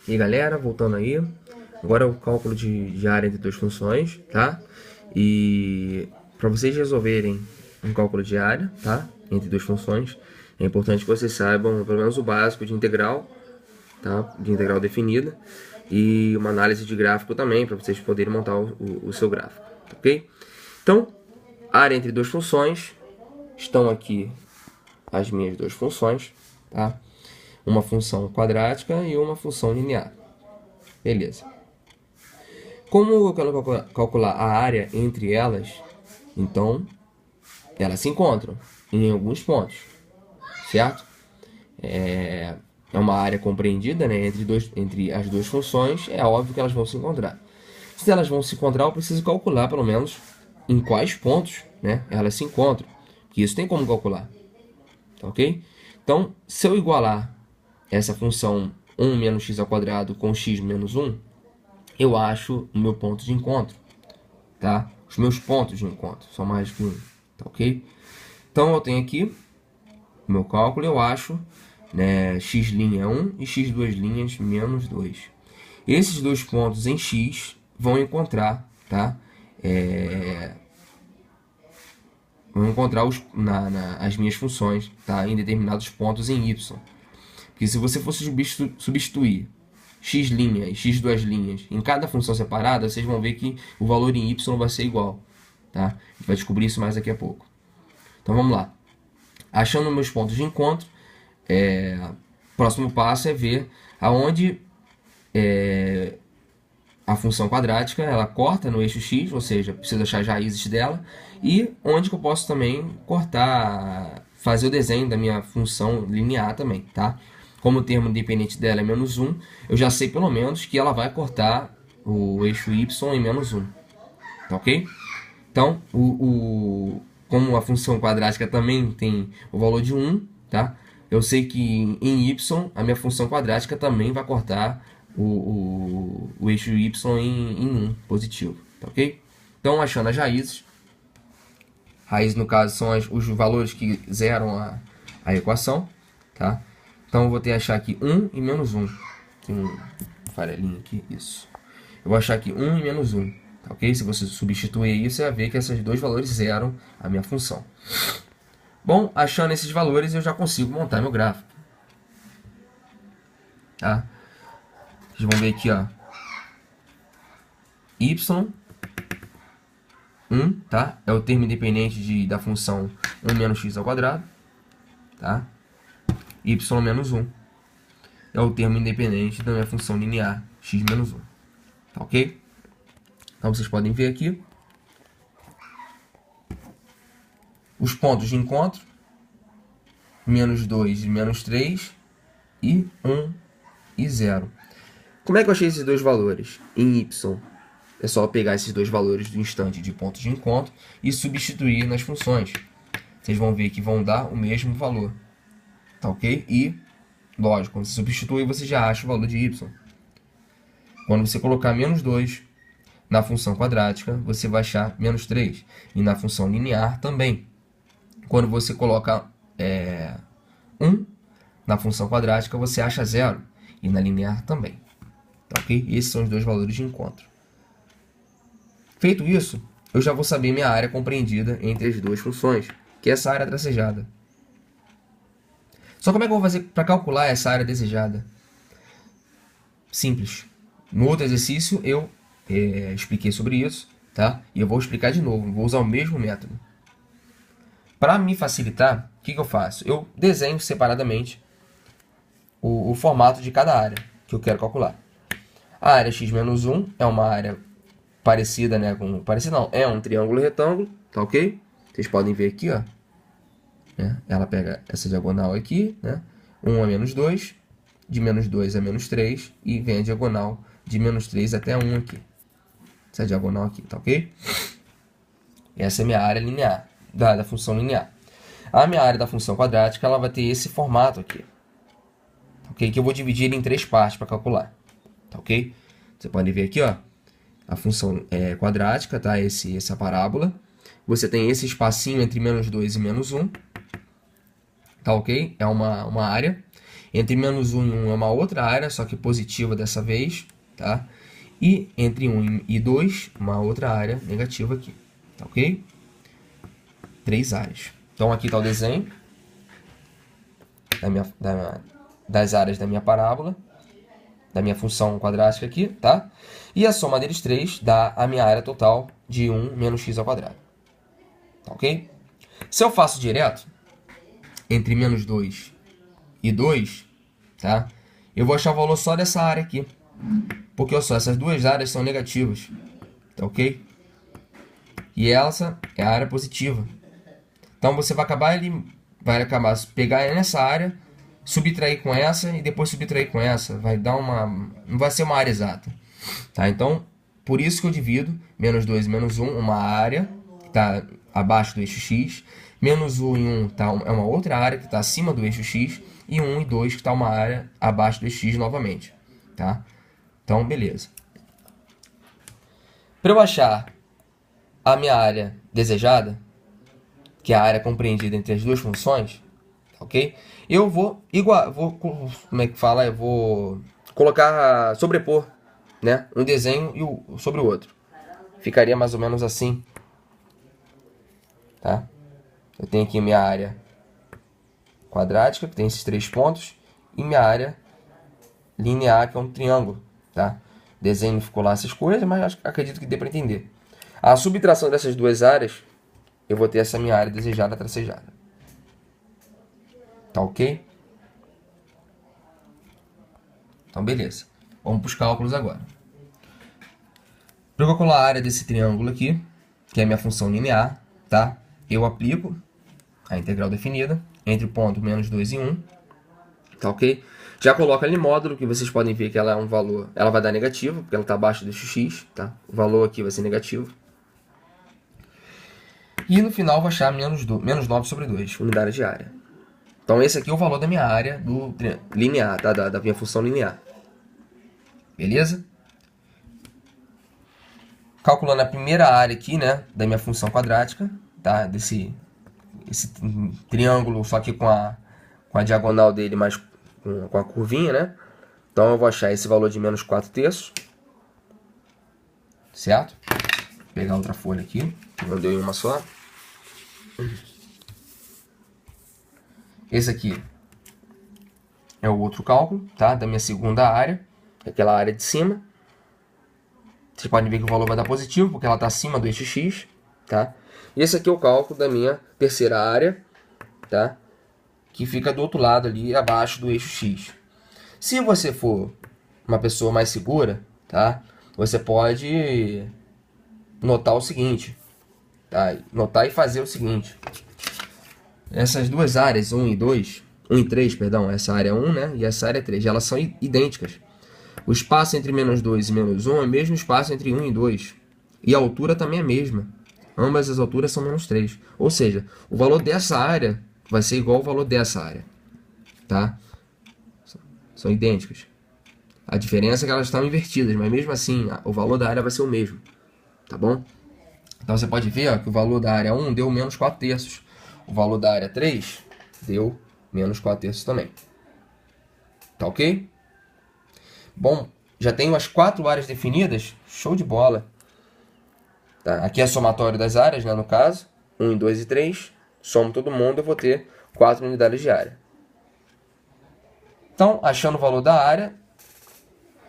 E aí, galera, voltando aí, agora é o cálculo de área entre duas funções, tá? E para vocês resolverem um cálculo de área, tá? Entre duas funções, é importante que vocês saibam pelo menos o básico de integral, tá? De integral definida, e uma análise de gráfico também, para vocês poderem montar o seu gráfico, ok? Então, área entre duas funções, estão aqui as minhas duas funções, tá? Uma função quadrática e uma função linear. Beleza. Como eu quero calcular a área entre elas, então elas se encontram em alguns pontos, certo? É uma área compreendida, né, entre as duas funções, é óbvio que elas vão se encontrar. Se elas vão se encontrar, eu preciso calcular pelo menos em quais pontos, né, elas se encontram, porque isso tem como calcular, ok? Então, se eu igualar essa função 1 menos x ao quadrado com x menos 1, eu acho o meu ponto de encontro, tá? Os meus pontos de encontro, são mais que um, tá ok? Então, eu tenho aqui o meu cálculo, eu acho, né, x' 1 e x duas linhas menos 2. Esses dois pontos em x vão encontrar, tá? Vão encontrar as minhas funções, tá? Em determinados pontos em y. Porque se você fosse substituir x' e x duas linhas em cada função separada, vocês vão ver que o valor em y vai ser igual, tá? A gente vai descobrir isso mais daqui a pouco. Então vamos lá. Achando meus pontos de encontro, o próximo passo é ver aonde a função quadrática ela corta no eixo x, ou seja, preciso achar as raízes dela, e onde que eu posso também cortar, fazer o desenho da minha função linear também, tá? Como o termo independente dela é menos 1, eu já sei pelo menos que ela vai cortar o eixo y em menos 1, tá ok? Então, como a função quadrática também tem o valor de 1, tá? Eu sei que em y, a minha função quadrática também vai cortar o eixo y em 1 positivo, tá ok? Então, achando as raízes no caso são os valores que zeram a equação, tá? Então eu vou ter que achar aqui 1 e menos 1. Tem um farelinho aqui, isso. Eu vou achar aqui 1 e menos 1, tá ok? Se você substituir isso, você vai ver que esses dois valores zeram a minha função. Bom, achando esses valores, eu já consigo montar meu gráfico, tá? Vocês vão ver aqui, ó, y1, tá? É o termo independente da função 1 menos x ao quadrado, tá? Y menos 1 é o termo independente da minha função linear x menos 1, tá ok? Então vocês podem ver aqui os pontos de encontro, menos 2 e menos 3, e 1 e 0. Como é que eu achei esses dois valores? Em y, é só pegar esses dois valores do instante de ponto de encontro e substituir nas funções. Vocês vão ver que vão dar o mesmo valor, tá ok? E, lógico, quando você substitui, você já acha o valor de y. Quando você colocar menos 2 na função quadrática, você vai achar menos 3. E na função linear também. Quando você coloca 1 na função quadrática, você acha 0. E na linear também. Tá ok? Esses são os dois valores de encontro. Feito isso, eu já vou saber minha área compreendida entre as duas funções, que é essa área tracejada. Só como é que eu vou fazer para calcular essa área desejada? Simples. No outro exercício eu expliquei sobre isso, tá? E eu vou explicar de novo, vou usar o mesmo método. Para me facilitar, o que eu faço? Eu desenho separadamente o formato de cada área que eu quero calcular. A área x-1 é uma área parecida, né? Parecida não, é um triângulo retângulo, tá ok? Vocês podem ver aqui, ó. Ela pega essa diagonal aqui, né? 1 a menos 2, de menos 2 a menos 3, e vem a diagonal de menos 3 até 1 aqui. Essa diagonal aqui, tá ok? Essa é a minha área linear, da função linear. A minha área da função quadrática, ela vai ter esse formato aqui, ok? Que eu vou dividir em 3 partes para calcular, tá ok? Você pode ver aqui, ó, a função quadrática, tá? Essa parábola. Você tem esse espacinho entre menos 2 e menos 1, tá ok? É uma área. Entre menos 1 e 1 é uma outra área, só que positiva dessa vez, tá? E entre 1 e 2, uma outra área negativa aqui, tá ok? 3 áreas. Então aqui está o desenho das áreas da minha parábola, da minha função quadrática aqui, tá? E a soma deles 3 dá a minha área total de 1 menos x ao quadrado. Tá ok? Se eu faço direto, entre menos 2 e 2, tá? Eu vou achar o valor só dessa área aqui. Porque essas duas áreas são negativas. Tá ok? E essa é a área positiva. Então você vai acabar pegar nessa área, subtrair com essa e depois subtrair com essa. Vai dar não vai ser uma área exata. Tá? Então, por isso que eu divido menos 2 e menos 1, uma área que está abaixo do eixo x. Menos 1 e 1 é uma outra área que está acima do eixo x. E 1 e 2 que está uma área abaixo do eixo x novamente. Tá? Então, beleza. Para eu achar a minha área desejada, que é a área compreendida entre as duas funções, ok? Eu vou como é que fala? Eu vou sobrepor, né, um desenho sobre o outro. Ficaria mais ou menos assim, tá? Eu tenho aqui minha área quadrática, que tem esses 3 pontos, e minha área linear, que é um triângulo, tá? Desenho não ficou lá essas coisas, mas acredito que dê para entender. A subtração dessas duas áreas, eu vou ter essa minha área desejada tracejada. Tá ok? Então, beleza. Vamos para os cálculos agora. Para eu calcular a área desse triângulo aqui, que é a minha função linear, tá? Eu aplico a integral definida entre o ponto menos 2 e 1. Tá ok? Já coloco ali módulo, que vocês podem ver que ela é um valor, ela vai dar negativo, porque ela está abaixo do x, tá? O valor aqui vai ser negativo. E no final vou achar menos 9 sobre 2, unidade de área. Então esse aqui é o valor da minha área linear, tá? da minha função linear. Beleza? Calculando a primeira área aqui, né, da minha função quadrática, tá? Esse triângulo, só que com a diagonal dele, mas com a curvinha, né? Então eu vou achar esse valor de menos 4/3. Certo? Vou pegar outra folha aqui, não deu em uma só. Esse aqui é o outro cálculo, tá? Da minha segunda área, aquela área de cima. Vocês podem ver que o valor vai dar positivo, porque ela está acima do eixo x, tá? E esse aqui é o cálculo da minha terceira área, tá? Que fica do outro lado ali, abaixo do eixo x. Se você for uma pessoa mais segura, tá? Você pode notar o seguinte, tá? Notar e fazer o seguinte. Essas duas áreas, 1 e 3, perdão, essa área 1, né? E essa área 3, elas são idênticas. O espaço entre menos 2 e menos 1 é o mesmo espaço entre 1 e 2. E a altura também é a mesma. Ambas as alturas são menos 3. Ou seja, o valor dessa área vai ser igual ao valor dessa área. Tá? São idênticas. A diferença é que elas estão invertidas, mas mesmo assim o valor da área vai ser o mesmo. Tá bom? Então você pode ver, ó, que o valor da área 1 deu menos 4/3. O valor da área 3 deu menos 4/3 também. Tá ok? Bom, já tenho as 4 áreas definidas. Show de bola. Tá? Aqui é somatório das áreas, né, no caso. 1, 2 e 3. Somo todo mundo, eu vou ter 4 unidades de área. Então, achando o valor da área,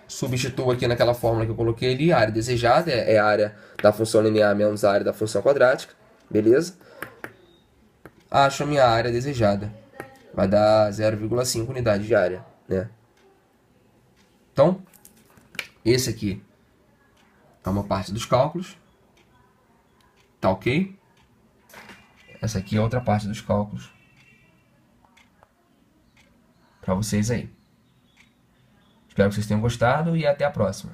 substituo aqui naquela fórmula que eu coloquei ali. A área desejada é a área da função linear menos a área da função quadrática. Beleza? Acho a minha área desejada. Vai dar 0,5 unidade de área, né? Então, esse aqui é uma parte dos cálculos. Tá ok? Essa aqui é outra parte dos cálculos. Para vocês aí. Espero que vocês tenham gostado e até a próxima.